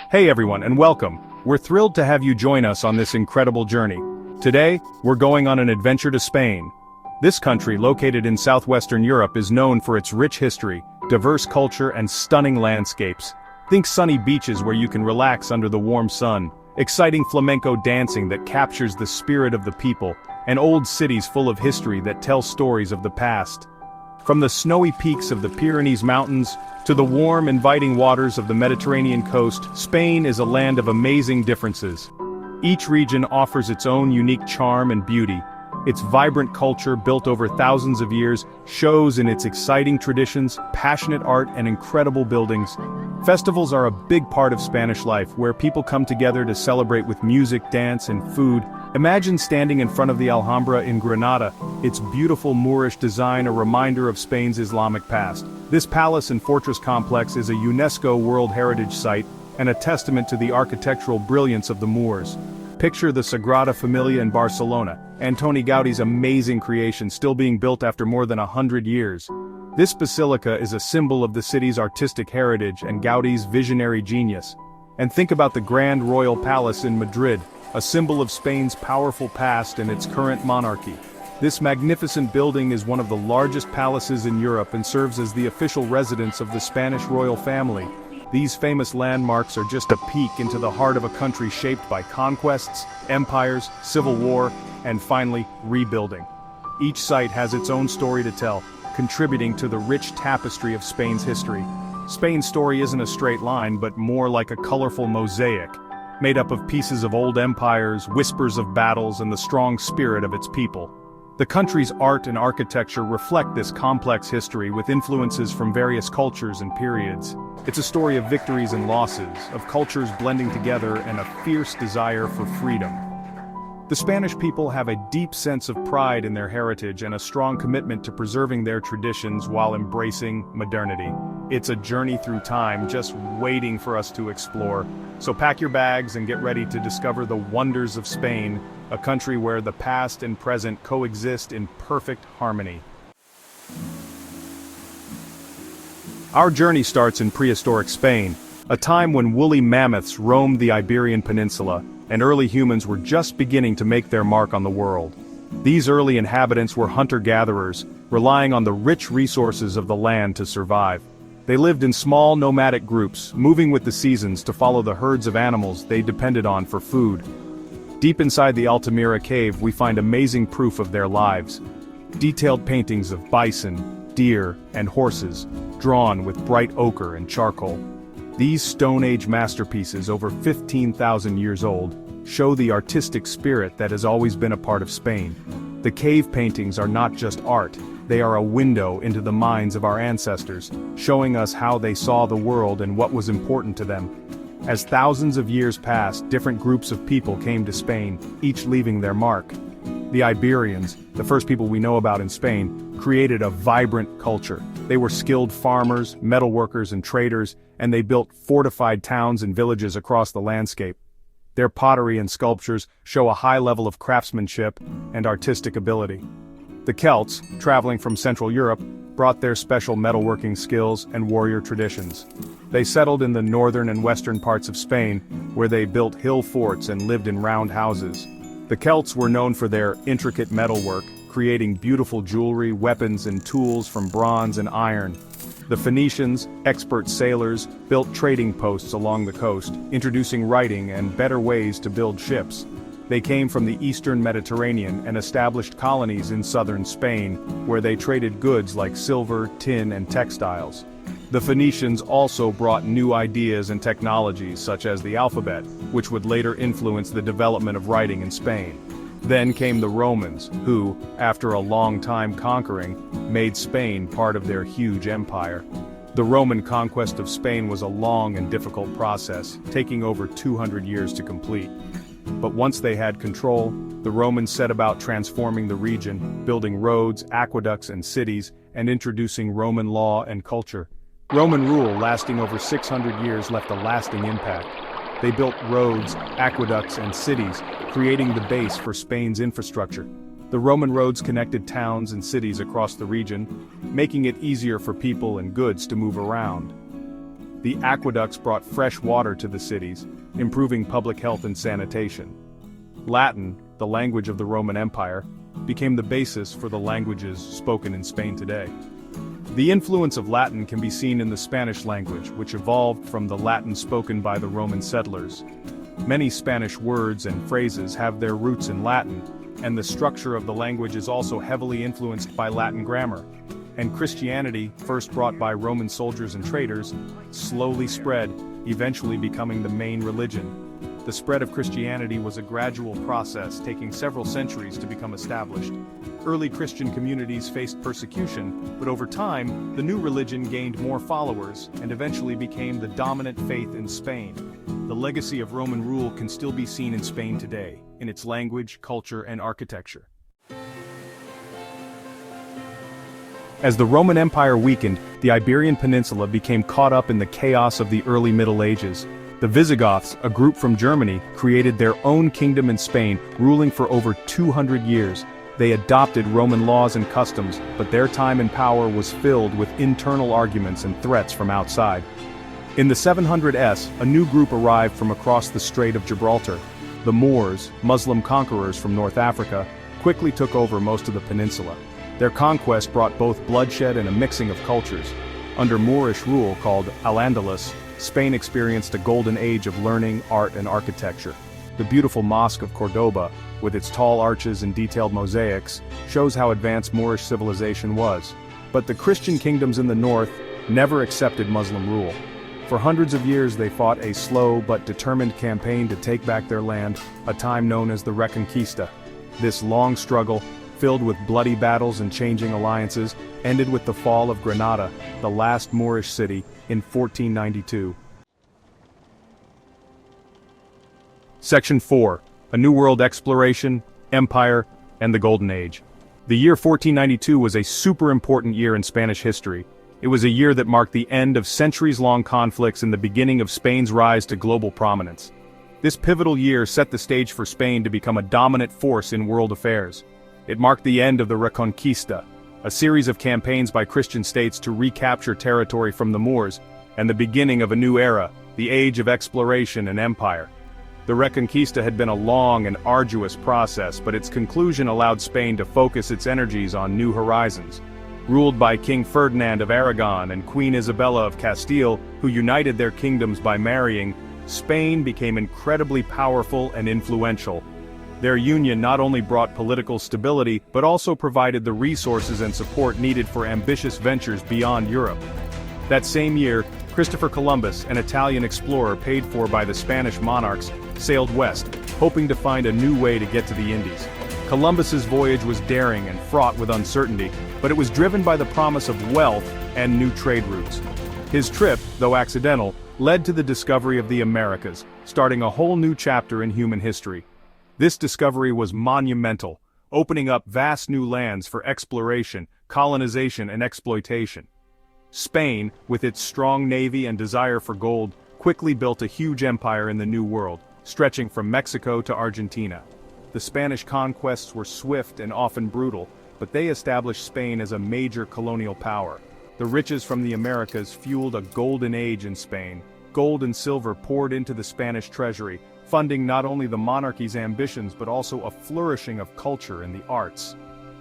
Hey everyone, and welcome. We're thrilled to have you join us on this incredible journey. Today, we're going on an adventure to Spain. This country, located in southwestern Europe, is known for its rich history, diverse culture, and stunning landscapes. Think sunny beaches where you can relax under the warm sun, exciting flamenco dancing that captures the spirit of the people, and old cities full of history that tell stories of the past. From the snowy peaks of the Pyrenees Mountains to the warm, inviting waters of the Mediterranean coast, Spain is a land of amazing differences. Each region offers its own unique charm and beauty. Its vibrant culture, built over thousands of years, shows in its exciting traditions, passionate art, and incredible buildings. Festivals are a big part of Spanish life, where people come together to celebrate with music, dance, and food. Imagine standing in front of the Alhambra in Granada, its beautiful Moorish design a reminder of Spain's Islamic past. This palace and fortress complex is a UNESCO World Heritage Site and a testament to the architectural brilliance of the Moors. Picture the Sagrada Familia in Barcelona, Antoni Gaudi's amazing creation still being built after more than 100 years. This basilica is a symbol of the city's artistic heritage and Gaudi's visionary genius. And think about the Grand Royal Palace in Madrid, a symbol of Spain's powerful past and its current monarchy. This magnificent building is one of the largest palaces in Europe and serves as the official residence of the Spanish royal family. These famous landmarks are just a peek into the heart of a country shaped by conquests, empires, civil war, and finally, rebuilding. Each site has its own story to tell, contributing to the rich tapestry of Spain's history. Spain's story isn't a straight line, but more like a colorful mosaic, made up of pieces of old empires, whispers of battles, and the strong spirit of its people. The country's art and architecture reflect this complex history with influences from various cultures and periods. It's a story of victories and losses, of cultures blending together, and a fierce desire for freedom. The Spanish people have a deep sense of pride in their heritage and a strong commitment to preserving their traditions while embracing modernity. It's a journey through time just waiting for us to explore. So pack your bags and get ready to discover the wonders of Spain, a country where the past and present coexist in perfect harmony. Our journey starts in prehistoric Spain, a time when woolly mammoths roamed the Iberian Peninsula, and early humans were just beginning to make their mark on the world. These early inhabitants were hunter-gatherers, relying on the rich resources of the land to survive. They lived in small nomadic groups, moving with the seasons to follow the herds of animals they depended on for food. Deep inside the Altamira cave we find amazing proof of their lives. Detailed paintings of bison, deer, and horses, drawn with bright ochre and charcoal. These Stone Age masterpieces, over 15,000 years old, show the artistic spirit that has always been a part of Spain. The cave paintings are not just art, they are a window into the minds of our ancestors, showing us how they saw the world and what was important to them. As thousands of years passed, different groups of people came to Spain, each leaving their mark. The Iberians, the first people we know about in Spain, created a vibrant culture. They were skilled farmers, metalworkers, and traders, and they built fortified towns and villages across the landscape. Their pottery and sculptures show a high level of craftsmanship and artistic ability. The Celts, traveling from Central Europe, brought their special metalworking skills and warrior traditions. They settled in the northern and western parts of Spain, where they built hill forts and lived in round houses. The Celts were known for their intricate metalwork, creating beautiful jewelry, weapons, and tools from bronze and iron. The Phoenicians, expert sailors, built trading posts along the coast, introducing writing and better ways to build ships. They came from the eastern Mediterranean and established colonies in southern Spain, where they traded goods like silver, tin, and textiles. The Phoenicians also brought new ideas and technologies such as the alphabet, which would later influence the development of writing in Spain. Then came the Romans, who, after a long time conquering, made Spain part of their huge empire. The Roman conquest of Spain was a long and difficult process, taking over 200 years to complete. But once they had control, the Romans set about transforming the region, building roads, aqueducts, and cities, and introducing Roman law and culture. Roman rule lasting over 600 years left a lasting impact. They built roads, aqueducts, and cities, creating the base for Spain's infrastructure. The Roman roads connected towns and cities across the region, making it easier for people and goods to move around. The aqueducts brought fresh water to the cities, improving public health and sanitation. Latin, the language of the Roman Empire, became the basis for the languages spoken in Spain today. The influence of Latin can be seen in the Spanish language, which evolved from the Latin spoken by the Roman settlers. Many Spanish words and phrases have their roots in Latin, and the structure of the language is also heavily influenced by Latin grammar. And Christianity, first brought by Roman soldiers and traders, slowly spread, eventually becoming the main religion. The spread of Christianity was a gradual process taking several centuries to become established. Early Christian communities faced persecution, but over time, the new religion gained more followers and eventually became the dominant faith in Spain. The legacy of Roman rule can still be seen in Spain today, in its language, culture, and architecture. As the Roman Empire weakened, the Iberian Peninsula became caught up in the chaos of the early Middle Ages. The Visigoths, a group from Germany, created their own kingdom in Spain, ruling for over 200 years. They adopted Roman laws and customs, but their time in power was filled with internal arguments and threats from outside. In the 700s, a new group arrived from across the Strait of Gibraltar. The Moors, Muslim conquerors from North Africa, quickly took over most of the peninsula. Their conquest brought both bloodshed and a mixing of cultures. Under Moorish rule called Al-Andalus, Spain experienced a golden age of learning, art, and architecture. The beautiful Mosque of Cordoba, with its tall arches and detailed mosaics, shows how advanced Moorish civilization was. But the Christian kingdoms in the north never accepted Muslim rule. For hundreds of years they fought a slow but determined campaign to take back their land, a time known as the Reconquista. This long struggle, filled with bloody battles and changing alliances, ended with the fall of Granada, the last Moorish city, in 1492. Section 4. A New World Exploration, Empire, and the Golden Age. The year 1492 was a super important year in Spanish history. It was a year that marked the end of centuries-long conflicts and the beginning of Spain's rise to global prominence. This pivotal year set the stage for Spain to become a dominant force in world affairs. It marked the end of the Reconquista, a series of campaigns by Christian states to recapture territory from the Moors, and the beginning of a new era, the age of exploration and empire. The Reconquista had been a long and arduous process, but its conclusion allowed Spain to focus its energies on new horizons. Ruled by King Ferdinand of Aragon and Queen Isabella of Castile, who united their kingdoms by marrying, Spain became incredibly powerful and influential. Their union not only brought political stability, but also provided the resources and support needed for ambitious ventures beyond Europe. That same year, Christopher Columbus, an Italian explorer paid for by the Spanish monarchs, sailed west, hoping to find a new way to get to the Indies. Columbus's voyage was daring and fraught with uncertainty, but it was driven by the promise of wealth and new trade routes. His trip, though accidental, led to the discovery of the Americas, starting a whole new chapter in human history. This discovery was monumental, opening up vast new lands for exploration, colonization, and exploitation. Spain, with its strong navy and desire for gold, quickly built a huge empire in the New World, stretching from Mexico to Argentina. The Spanish conquests were swift and often brutal, but they established Spain as a major colonial power. The riches from the Americas fueled a golden age in Spain. Gold and silver poured into the Spanish treasury, funding not only the monarchy's ambitions but also a flourishing of culture and the arts.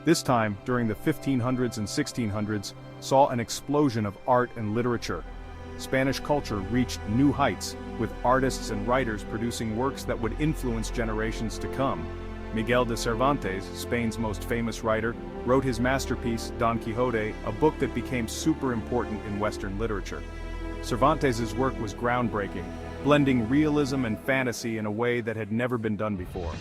This time, during the 1500s and 1600s, saw an explosion of art and literature. Spanish culture reached new heights, with artists and writers producing works that would influence generations to come. Miguel de Cervantes, Spain's most famous writer, wrote his masterpiece, Don Quixote, a book that became super important in Western literature. Cervantes' work was groundbreaking, blending realism and fantasy in a way that had never been done before.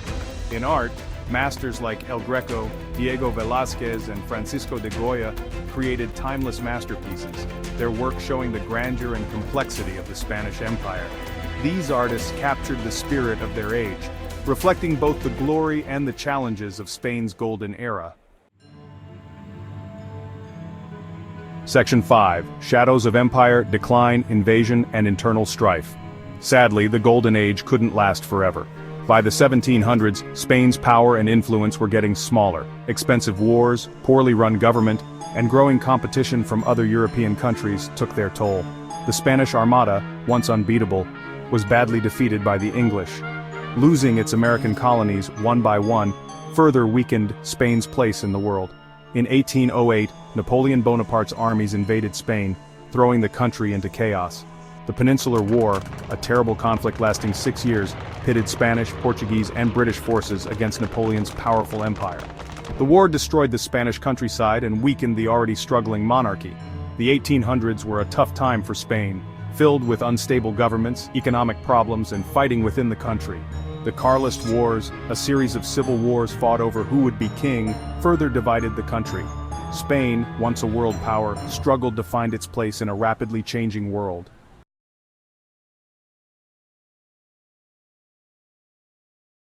In art, masters like El Greco, Diego Velázquez, and Francisco de Goya created timeless masterpieces, their work showing the grandeur and complexity of the Spanish Empire. These artists captured the spirit of their age, reflecting both the glory and the challenges of Spain's golden era. Section 5. Shadows of Empire, Decline, Invasion, and Internal Strife. Sadly, the Golden Age couldn't last forever. By the 1700s, Spain's power and influence were getting smaller. Expensive wars, poorly run government, and growing competition from other European countries took their toll. The Spanish Armada, once unbeatable, was badly defeated by the English. Losing its American colonies one by one further weakened Spain's place in the world. In 1808, Napoleon Bonaparte's armies invaded Spain, throwing the country into chaos. The Peninsular War, a terrible conflict lasting 6 years, pitted Spanish, Portuguese, and British forces against Napoleon's powerful empire. The war destroyed the Spanish countryside and weakened the already struggling monarchy. The 1800s were a tough time for Spain, filled with unstable governments, economic problems, and fighting within the country. The Carlist Wars, a series of civil wars fought over who would be king, further divided the country. Spain, once a world power, struggled to find its place in a rapidly changing world.